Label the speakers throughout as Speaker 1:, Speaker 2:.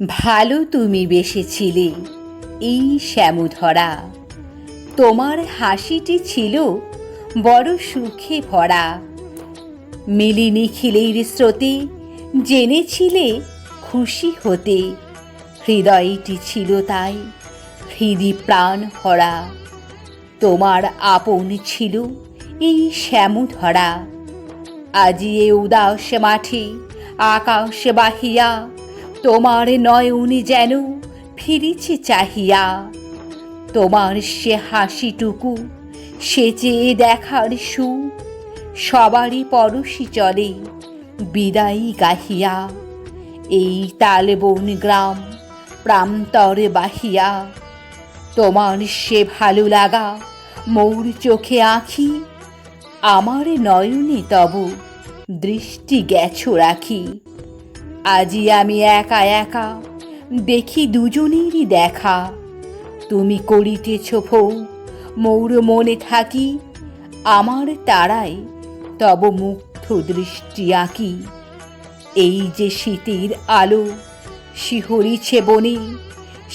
Speaker 1: ভালো তুমি বেসেছিলে এই শ্যামধরা, তোমার হাসিটি ছিল বড় সুখে ভরা। মিলি নিখিলের স্রোতে জেনেছিলে খুশি হতে, হৃদয়টি ছিল তাই হৃদি প্রাণ ভরা। তোমার আপন ছিল এই শ্যামধরা, আজি এ উদাস মাঠে আকাশ বাহিয়া, তোমার নয়নে যেন ফিরিছে চাহিয়া। তোমার সে হাসিটুকু সে চেয়ে দেখার সুখ, সবারই পরশি চলে বিদায়ী গাহিয়া। এই তালবন গ্রাম প্রান্তরে বাহিয়া, তোমার সে ভালো লাগা মোর চোখে আঁখি, আমার নয়নে তব দৃষ্টি গেছো রাখি। আজি আমি একা একা দেখি দুজনেরই দেখা, তুমি করিতেছ ভৌ মোর মনে থাকি, আমার তারায় তব মুগ্ধ দৃষ্টি আঁকি। এই যে শীতের আলো শিহরিছে বনে,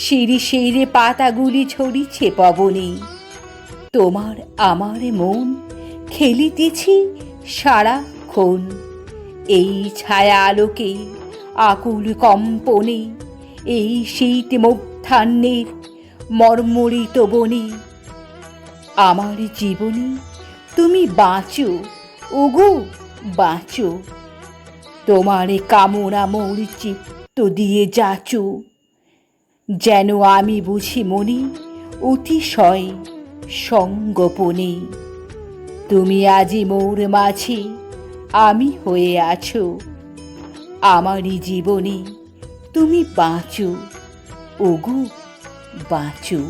Speaker 1: শিরিষের পাতাগুলি ঝরিছে পবনে, তোমার আমার মন খেলিতেছি সারাক্ষণ। এই ছায়া আলোকে আকুল কম্পনে, এই শীত মধ্যাহ্নের মর্মরিত বনে, আমার জীবনে তুমি বাঁচো ওগো বাঁচো। তোমার কামনা মোর চিত্ত দিয়ে যাচো, যেন আমি বুঝি মনে অতিশয় সঙ্গোপনে। তুমি আজি মোর মাঝে আমি হয়ে আছো, আমারই জীবনে তুমি বাঁচো ওগো বাঁচো।